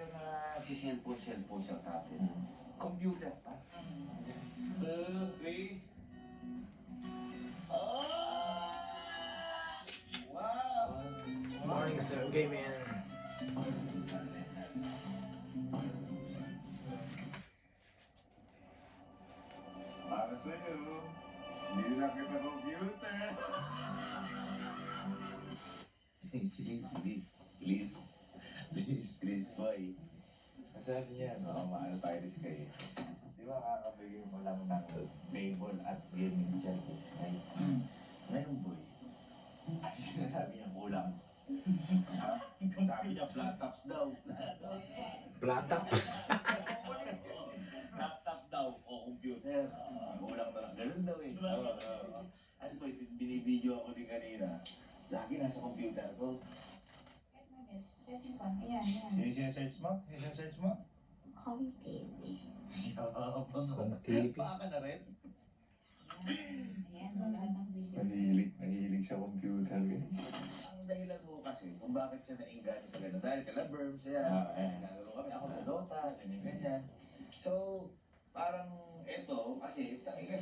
Kesa na nagsiselfon-selfon sa tatin. Computer pa. 2, 3. Oh! Wow! Morning, sir. Okay, man. Para sa'yo. Hindi na kita computer. Please, boy. Masabi niya, maano tayo rin kayo. Di ba kakabigay mo lang ng table at gaming dyan this night? Ngayon, boy, ay sinasabi niya kulang. Ha? Sabi niya flat tops daw. Plataps. Laptop daw o computer. Kulang na lang. Ganun daw eh. As boy, binibideo ako din kanina. Lagi nasa computer ko. Sino siya-search mo? Kong TV. Kong TV. Baka na rin. Ayan, wala nang video. Nahihilig sa computer, guys. Ang dahilan mo kasi kung bakit siya nainggani sa gano'n. Dahil kala-berm siya. Naglalaro kami ako sa Dota, ganyan. So, parang eto, kasi ito eh.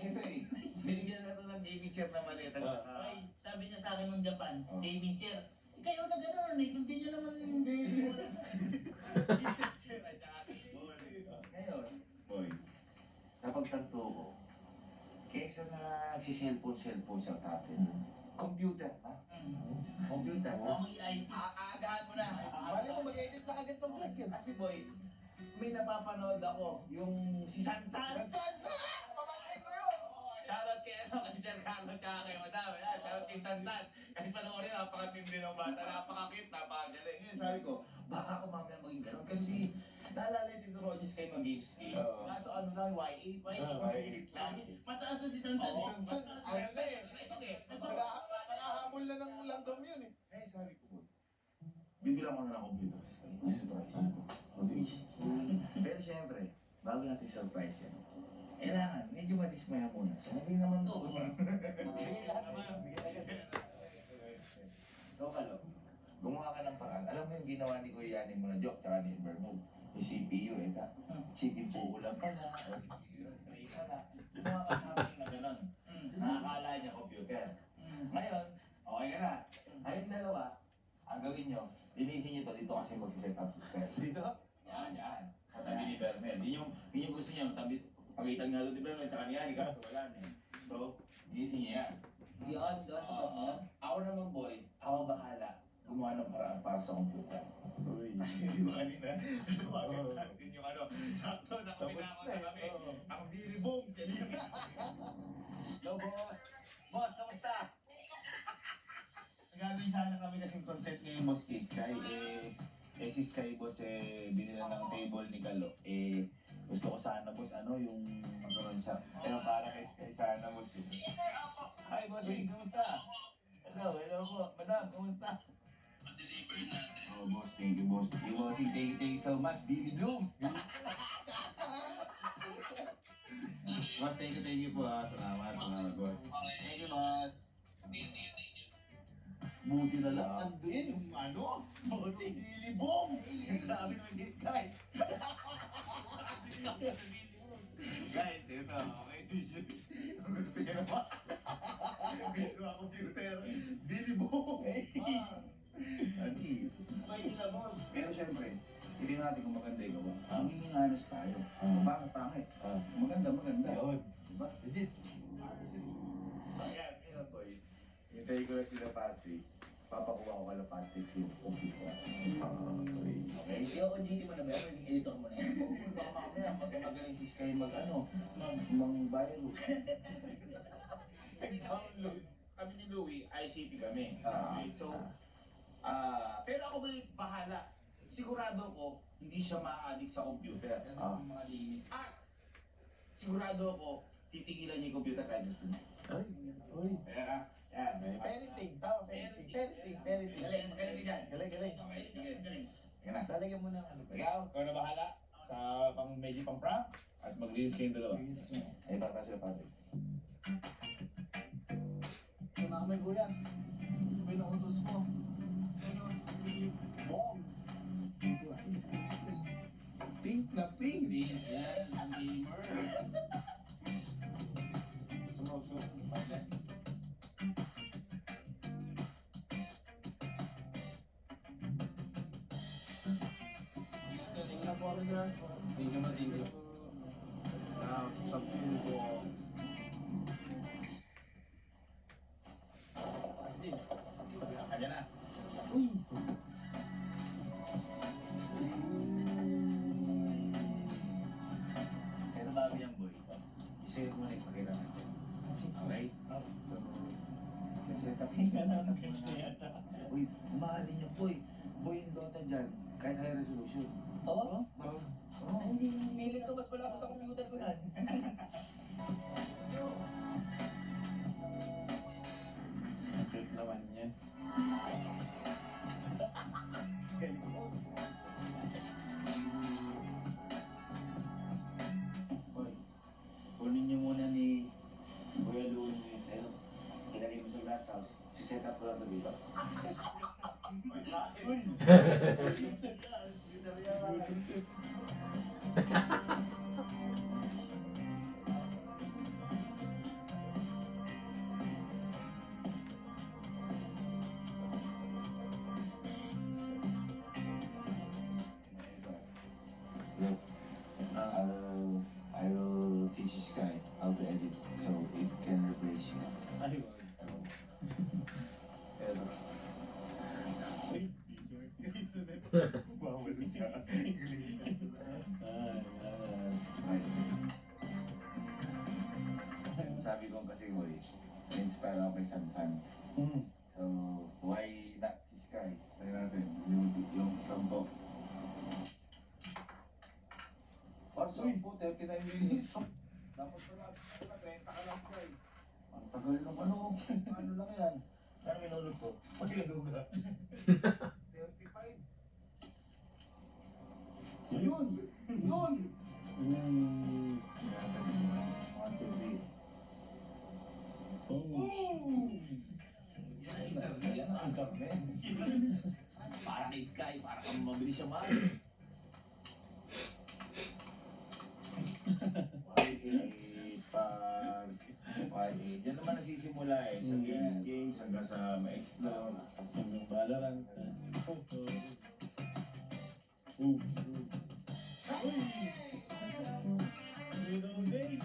Binigyan na ito ng gaming chair na maliit. Ay, sabi niya sa akin nung Japan, Oh. gaming chair. Kayo na gano'n, hindi nyo naman Chair at saka table. Ngayon, boy, napagtanto ko, kesa na nagsiselfon-selfon sa tatin, computer pa. Computer pa. Ang EIT. Aagahan mo na. Bali mo mag-edit na agad pag vlog yun. Kasi boy, may napapanood ako, yung si Sansan. Saan na? Pamatay ko yun! Shoutout kay Sir Carlo tsaka kay Madam. Shoutout kay Sansan. Kasi panoorin, napakatindi ng bata, napakakit, napakagaling. Ngayon sabi ko, baka ako mamaya maging ganun. Kasi naalala yung Tito Rogers kay mag-games team. Kaso ano lang, YA pa eh. YA lang. Mataas na si Sansan. Oo, Sansan. Sansan eh. Ito eh. Nakahamol na ng landom yun eh. Eh, sabi ko, bibilang ko na ng computer sa kayo. Surprise ko. Pero syempre, bago natin surprise yan, kailangan, medyo madismaya muna siya. Hindi naman to. So, Kalo, gumawa ka ng paraan. Alam mo yung ginawa ni Kuya Yani mo na joke, tsaka ni Bermud. Yung CPU eh, chicken po ulam ka na. Gumawa ka something na gano'n. Nakakala niya computer. Ngayon, okay ka na. Ngayong dalawa, ang gawin nyo, linisin nyo to dito kasi mag-set up system. Dito? Yan. Sa tabi ni Bermel. Yun yung gusto niya, tabi, pagitan nga doon ni Bermel, tsaka ni Yani, kaso wala na eh. So, linisin niya yan. Yun, doon sa kanya. Ako naman boy, ako bahala. Gumawa ng paraan para sa computer. Kasi di ba kanina, tawagan natin yung ano, sakto na kami na kami. Ang Billy Boom, Hello boss! Boss, kamusta? Nagagawin sana kami kasing content ngayon, boss, kay Sky. Si Sky, boss, binila ng table ni Kalo. Gusto ko sana, boss, yung magkaroon siya. Pero para kay Sky sana, boss. Hi, boss, kamusta? Hello po. Madam, kamusta? Oh, boss, thank you, boss. Thank you so much, Billy Blooms. Boss, thank you po. Salamat, boss. Thank you, boss. Buti na lang, andun yung boss, Billy Blooms. Grabe naman yun, guys. Guys, ito, okay. Kung gusto nyo naman, ginawa computer, Billy Blooms. Anis. Pwede na, boss. Pero syempre, hindi natin kung maganda yung gawa. Magiging honest tayo. Kung pangit. Maganda. Yun. Diba? Legit. Ayan, boy. Hintayin ko na sila Patrick. Papakuha ko kala Patrick yung computer. Okay? Yung OJT mo na ba? Pwedeng editor mo na yan. Baka mamaya, magaling si Sky mang-virus. Nag-download. Kami ni Louie, ICT kami. Okay, so, pero ako may bahala. Sigurado ko, hindi siya ma-addict sa computer. Kasi mga limit. At, sigurado ko, titigilan niya yung computer kahit gusto niya. Uy. Kaya yan. Parenting tao. Parenting. Galing, magaling ka dyan. Galing. Okay, sige. Yan na. Lalagyan mo ng ano. Ikaw na bahala sa medyo pang prank at mag-release kayong dalawa. Ay, bata sila Patrick. Ito na kami, kuya. Pinuutos mo. Bombs. Ito, assist. Pink na pink. Green yan, ang gamer. Wala po ako dyan. Hindi ka matindi. Now, some balls. Ayan na. Pero bago yan, boy. Isayot mo na ipakita natin. Okay? Set up ka na. Uy, mahalin niya, boy. Boy, yung Dota dyan, kahit high resolution. Oo? Oo. Hindi, feeling ko mas malakas sa computer ko yan. Check naman yan. Galing mo. Boy, kunin niyo muna ni Kuya Luon yung sa'yo. Ilagay mo sa glass house. Si-set up ko lang ito dito. Uy! Look, I will teach this guy how to edit so it can replace you. Ay, Pero, Uy, piso na. Bawal siya. sabi ko kasi boy, inspire ako kay Sansan. So, why not si Sky? Try natin, yung sampo. Or sampo, 39 minutes. Tapos wala, 30 ka lang Sky. Ang tagal ng ano, ano lang yan. Ano minulog ko? Pagkaluga. 35. Yun! Yun! Yan ang internet. Para kay Sky, para kang mabilis siya mahal. Diyan naman nasisimula eh. Sa games, hanggang sa ma-explore. Hanggang Valorant. Little day.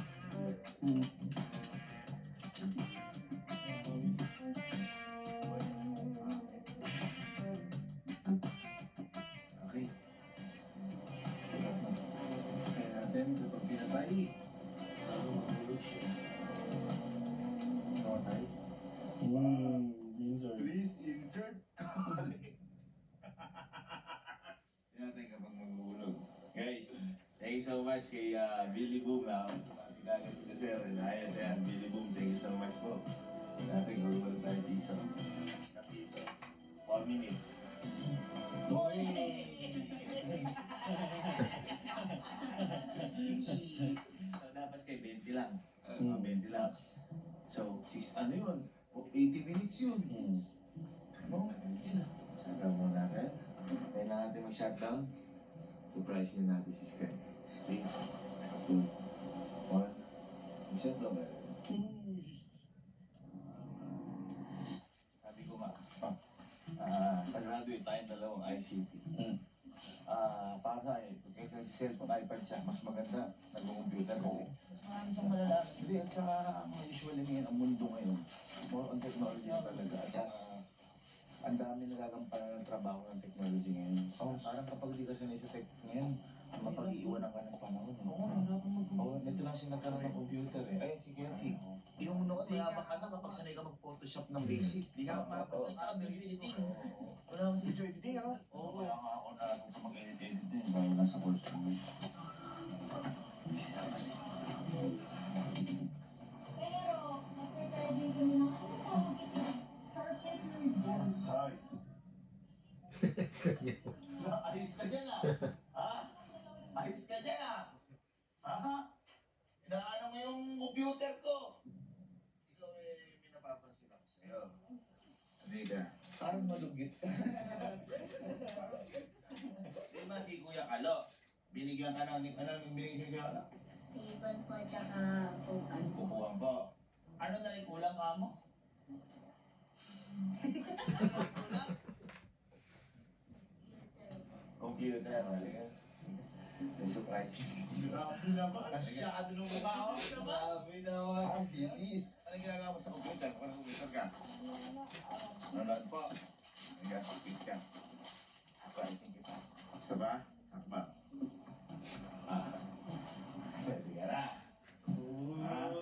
Okay. Sagot mo. Kaya natin kapag pinatay, mahulog siya. Namatay. Insert. Please insert code. Yan natin kapag maghulog. Guys, thank you so much kay Billy Boom na kilala si Sir. Ayos yan, Billy Boom, thank you so much po. Natin maghulog tayo piso. Na piso. 4 minutes. Uy! So, dapat kay 20 lang. 20 lang. So, 6, ano yun? 80 minutes yun. No? Shutdown muna natin. Kailangan natin mag-shutdown. Surprise nyo natin si Sky. 3, 2, 1. Mag-shutdown ba? Sabi ko nga, pag-graduate tayong dalawang ICT. Para sa akin, kasi si cellphone, iPad siya, mas maganda. Nag-computer kasi. Marami siyang malalaman. Hindi, at saka usually ngayon, ang mundo ngayon, more on technology na talaga. At saka, ang dami nagagampanan ng trabaho ng technology ngayon. Parang kapag di ka sanay sa tech ngayon, mapag-iiwanan ka ng panahon. Oo, nahirapan Oo, nito lang siya nagkaroon ng computer eh. Ay, si Cassie. Yung noon, mayaman ka na kapag sanay ka mag-photoshop ng basic. Di ka mapapag at saka video editing. Wala akong Video editing, ano? Oo, kaya nga ako na mag-edit-edit din. Bago nasa course ko. This is kasi. Pero, nag-prepare din kami ng Hi. Step niya. Ayos ka dyan ah. Ha? Ayos ka dyan ah. Ha? Inaano mo yung computer ko. Ikaw eh, may napapansin ako sa'yo. Hindi ka. Parang malugit. Di ba si Kuya Kalo? Binigyan ka ng, ano yung binigyan sa'yo anak? Table po, tsaka upuan po. Kukuhan po. Ano na rin kulang ka mo? Computer, mali ka. May surprise. Grabe naman. Masyado nung mukha ko. Grabe naman. Ang bilis. Ano ginagawa mo sa computer? Parang computer ka. Nanonood po. Nag-assist ka. Writing kita. Isa ba? Hakba. Pwede ka na. Uy.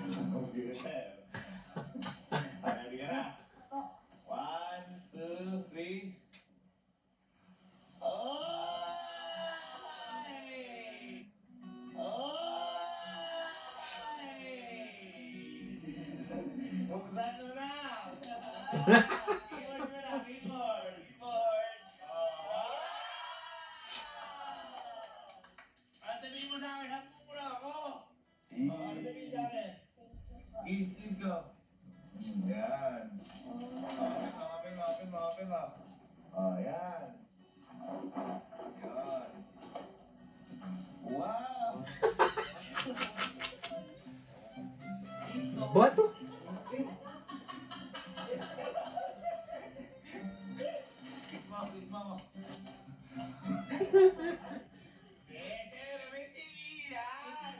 Computer. Pwede ka na. 1, 2, 3. Oy! Oy! Buksan mo na! Keyboard mo na, keyboard! Keyboard! Sabihin mo sa akin, hapon mo na ako! Ano sabihin sa akin? Kiss ko. Yan. Open mo. Oh, yan. Yan. Wow! Bato? Kiss mo. May CV yan!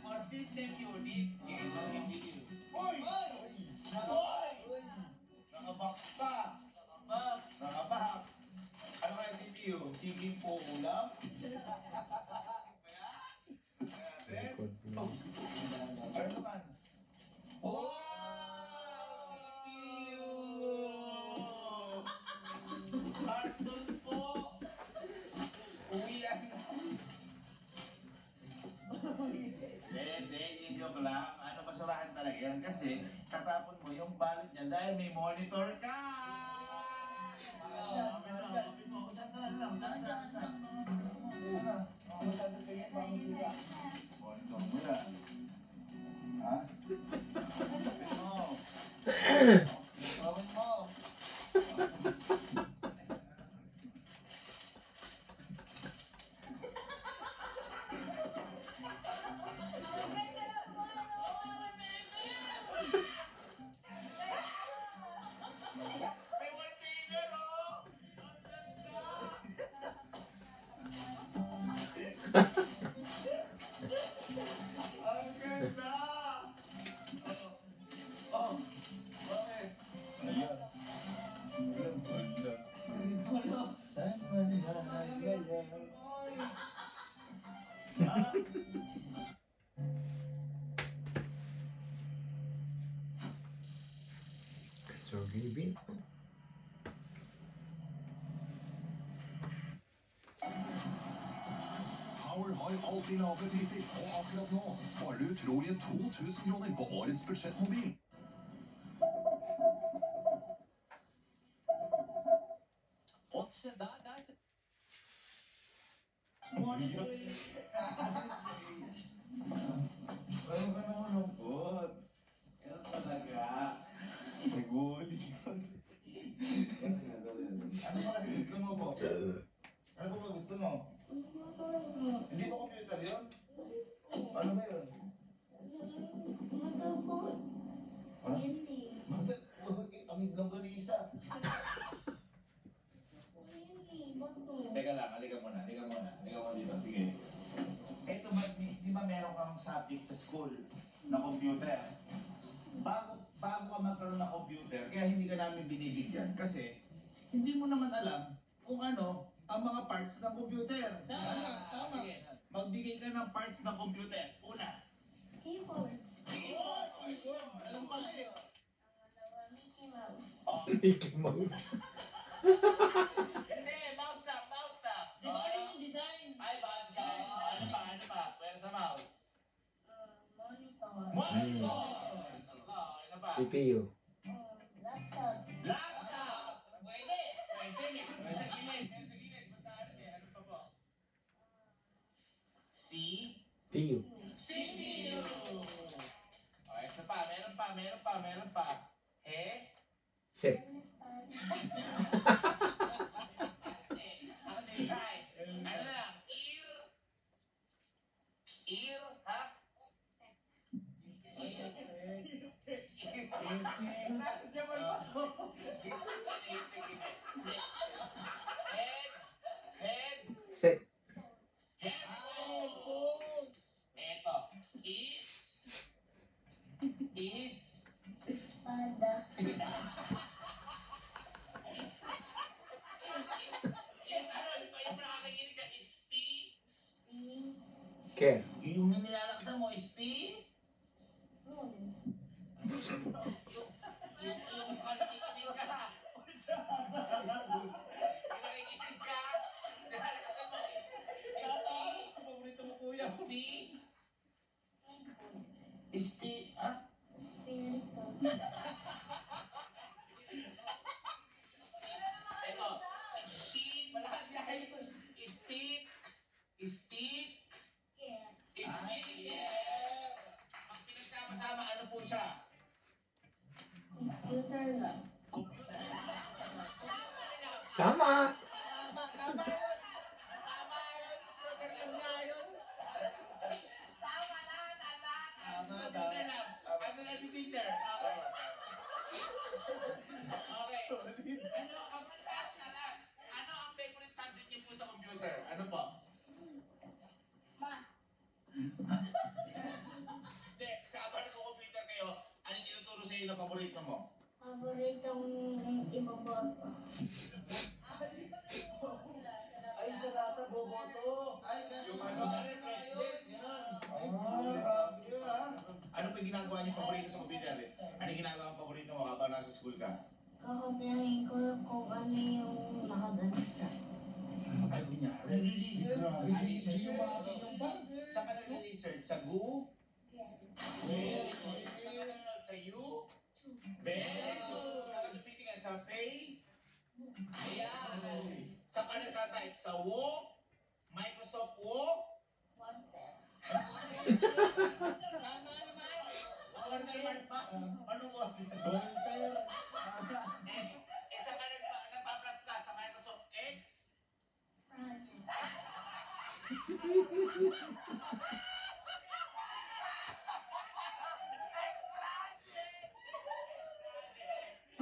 Or system unit. Uy! Naka-box pa! Naka-box! Ano kaya CPU? Chicken po ulam? Natin? Ano naman? Wow! CPU! Cartoon po! Uwian! Hindi, yun joke lang. Ano, basurahan talaga yan kasi tatapon mo yung balot niya dahil may monitor ka! Monitor mo yan. Ha? Tapin mo. Tapin mo. May wallpaper, oh! Ang ganda! Oh, bakit? Ayan. Saan man naglayan? Ah, So, gibin. Power har alltid lave priser, og akkurat nå sparer du utrolige 2000 kroner på årets budsjettmobil. Oddset der, monitor. Ano ka naman lungkot? Ano talaga? Naguli yun. Ano ba kasi gusto mo po? Ano ba gusto mo? Hindi ba computer yun? Ano ba yun? Mata po. Ha? Hindi. Ang longganisa. Hindi. Bato. Teka lang, halika muna. Halika mo dito, sige. Ito ba, di ba meron kang subject sa school na computer? Bago ka magkaroon ng computer, kaya hindi ka namin binibigyan. Kasi, hindi mo naman alam kung ano ang mga parts ng computer. Tama. Magbigay ka ng parts ng computer. Una. Keyboard. Alam pala eh. Dalawa, Mickey Mouse. Mickey Mouse. Hindi, mouse na. Di ba kayo yung design? Ay, ba? Ano pa? Pwede sa mouse. Monitor. Monitor! Ano pa? CPU. Laptop. Laptop! Pwede! Sa gilid. Basta ano siya, ano pa po? PU. CPU! Okay, isa pa. Meron pa. Set. Set. Eto. Is. Espada. Yung nakakakinig ka, ispi. Spoon. Care. Yung nilalaksan mo, ispi. Spoon. Yung nakikinig ka. Nakikinig ka. Nilalaksan mo, ispi. Paborito mo kuya. Ispi. Spoon. Ispi. Ah? Espiritu. Eto. Speak. Malakas kahit speak. Speak. Care. Speak. Yeah. Pag pinagsama-sama, ano po siya? Computer lang. Tama. Tama yun. Tama yun. Computer nga yun. Tama lahat. Computer lang. Ano na si teacher? Okay. Okay. Ano ang last na last? Ano ang favorite subject niyo po sa computer? Ano po? Ma. Hindi, sa abang nag-computer kayo, anong tinuturo sa iyo na paborito mo? Paboritong iboboto. Ay, sa lata, boboto. Yung ano, president, yan. Ay, grabe yun, ha? Ano pa yung ginagawa niyo paborito sa computer? Ano yung ginagawa ang paborito mo kapag nasa school ka? Kakopiyahin ko kung ano yung nakagansa. Ay, kunyari. Nag-research. Grabe. Nag-research yung mga ba? Saan ka nag-research? Sa Go? Very Saan ka nanonood? Sa You? Very good. Saan ka tumitingin? Sa Pay? Ayan. Saan ka nagtatype? Sa Wo? Microsoft Wo? Water. Tama naman. Wonderman pa. Anong Wonderman? Voltaire. Saan ka nagpa-plus-plus? Sa Microsoft X? Project.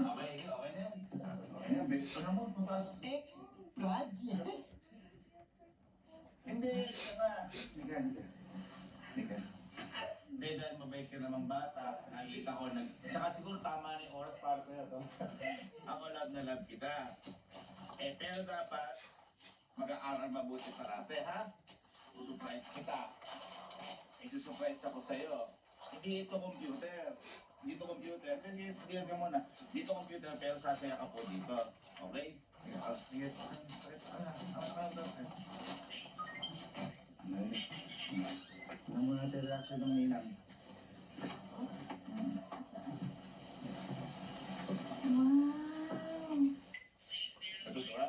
Okay, okay na yan. Okay na, bet ko na mo. Papas. X project. Hindi, Nika. Hindi, dahil mabait ka namang bata. Nakikita ko, Tsaka siguro tama na yung oras para sa'yo, to. Ako love na love kita. Pero dapat, mag-aaral mabuti parate, ha? Susurprise kita. Susurprise ako sa'yo. Hindi ito computer. Dito computer. Kasi, tingnan ka muna. Dito computer, pero sasaya ka po dito. Okay? Sige. Ano muna natin reaction ng ninang? Wow. Natutuwa?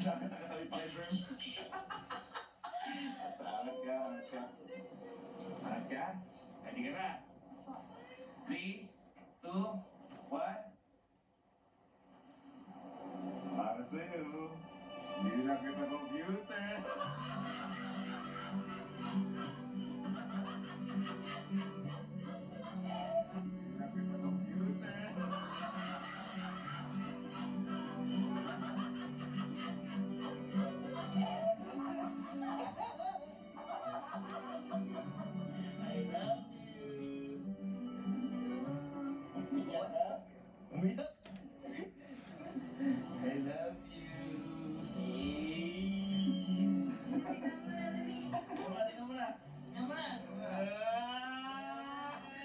Nakatabi pa kay Berms. Angat ka, angat ka. Angat ka? Hindi ka na. 3, 2, 1. Para sa'yo. Hindi na kita computer. Hindi na kita computer. I love you. Umiyak ka? Umiyak? I love you. Tingnan mo na.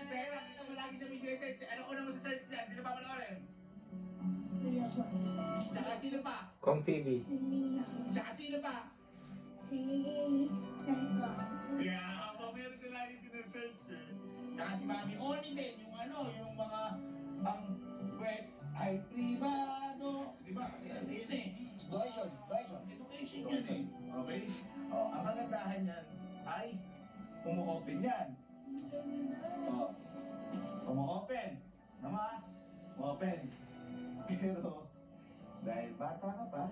Teka, ito mo lagi siya may sinesearch. Ano una mo sa search niya? Sino pa panoorin? Kuya ba? Tsaka sino pa? Kong TV. Si Nina. Tsaka sino pa? Si Santa. Yeah, meron siya lagi sinesearch eh. Tsaka si Mami Oni din, yung ano, yung mga pang web ay privado. Di ba? Kasi ano yun eh. Education yun eh. Okay? Oh, ang kagandahan niyan ay umu-open yan. Oh, umu-open. Nama, open. Pero, dahil bata ka pa,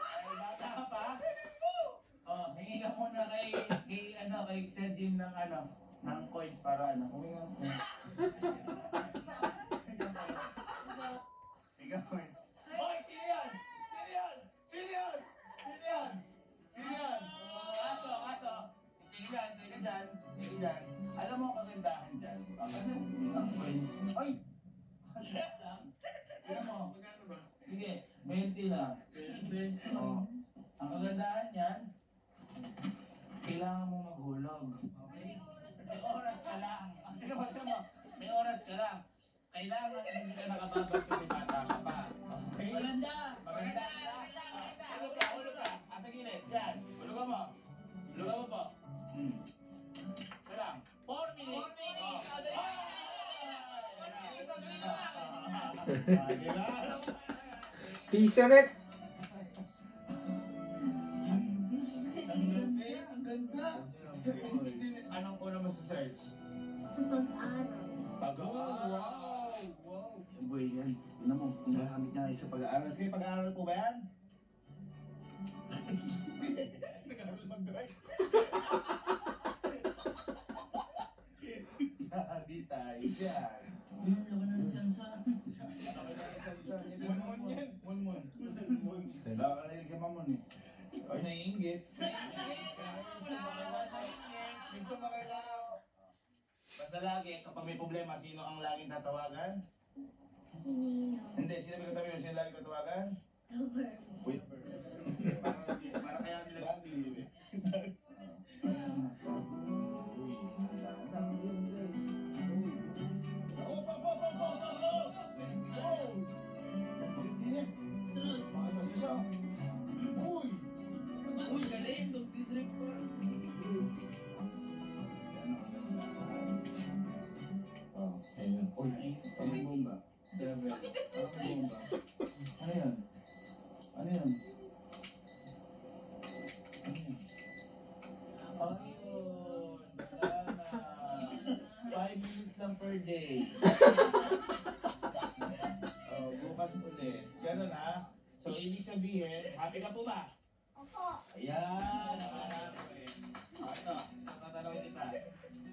dahil bata ka pa, oh, hingi ka muna kay Sir Jim ng ng coins para ano. Humingan ko. Higa coins. Hoy, sino yan? Sino yan? Sino yan? Sino yan? Sino yan? Aso, aso. Tingnan, tingnan dyan. Tingnan dyan. Alam mo ang kagandahan dyan. Kasi ang coins. Ay! Halos lang. Tingnan mo. Magkano ba? Sige, 20 lang. 20. Oh. Ang kagandahan yan, kailangan mo maghulog. Okay? May oras ka lang. Tingnan mo, tingnan mo. May oras ka lang. Kailangan hindi ka nakababad kasi bata ka pa. Okay? Maganda! Maganda! Hulog ka, hulog ka. Asa gilid. Yan. Hulugan mo. Hulugan mo po. Isa lang. 4 minutes. 4 minutes. Peace on it. Ang ganda. Anong una mo sa search? Pag-aral. Pag-aaral. Wow! Wow! Yan boy, yan. Tingnan mo, ginagamit niya sa pag-aaral. Sige, pag-aaral po ba yan? Nag-aaral mag-drive. Hindi tayo dyan. Munmun yan. Munmun. Nakakarinig si Mamon eh. Ay, naiingit. Gusto makailangan. Basta lagi, kapag may problema, sino ang laging tatawagan? Hinino. Hindi, sinabi ko tabi mo, sino laging tatawagan? Cover. Wait. Para kaya nila lagi. Uy, galing! Nagtitrip pa. Oh, ayun. Uy, parang bomba. Seven. Parang bomba. Ano yan? Ano yan? Ano yan? Ayun. Wala na. 5 minutes lang per day. Oh, bukas ulit. Ganun ha. So, ibig sabihin, happy ka po ba? Opo. Ayan, nakalala ko eh. Ito, tatanungin kita.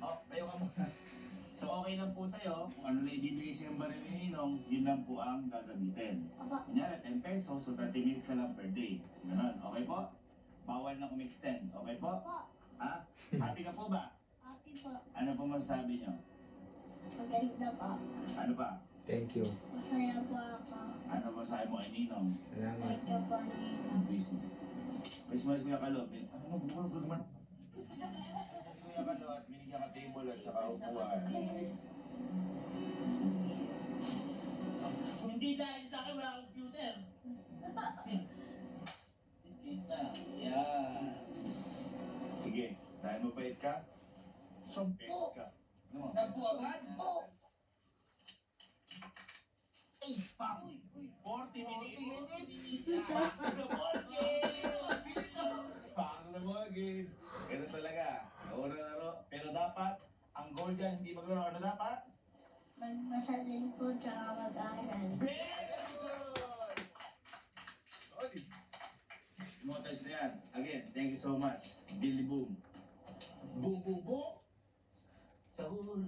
Kayo ka muna. So, okay lang po sa'yo, kung ano na ibibigay sa'yo ng baril ni Ninong, yun lang po ang gagamitin. Opo. Kunyari, 10 pesos, so 30 minutes ka lang per day. Ganun, okay po? Bawal na umextend, okay po? Opo. Ha? Happy ka po ba? Happy po. Ano po masasabi nyo? Maganda po. Ano pa? Thank you. Masaya po ako. Ano masasabi mo kay Ninong? Salamat. Thank you po, Ninong. Busy. Christmas Kuya Kalo, ano bumabag naman? Kuya Kalo at binigyan ka table at saka upuan. Hindi dahil sa akin, wala akong computer. Isa. Yan. Sige, dahil mabait ka, 10 pesos ka. Ano mo? 10 agad? 40 minutes! Paano na ball game? Ganun talaga. Laro na laro. Pero dapat, ang goal dyan, hindi maglaro. Ano dapat? Magbasa din po tsaka mag-aral. Very good! Solid. Montage na yan. Again, thank you so much. Billy Boom. Boom, boom, boom! Sahur!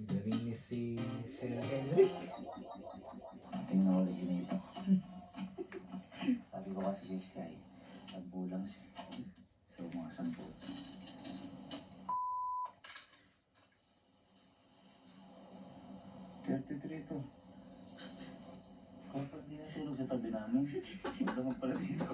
Galing ni si Sir Henry. Tingnan ko ulit yun ito. Sabi ko kasi kay Sky, 10 lang siya. So, mga 10. Ito. Kapag di natulog sa tabi namin, magdamag pala dito.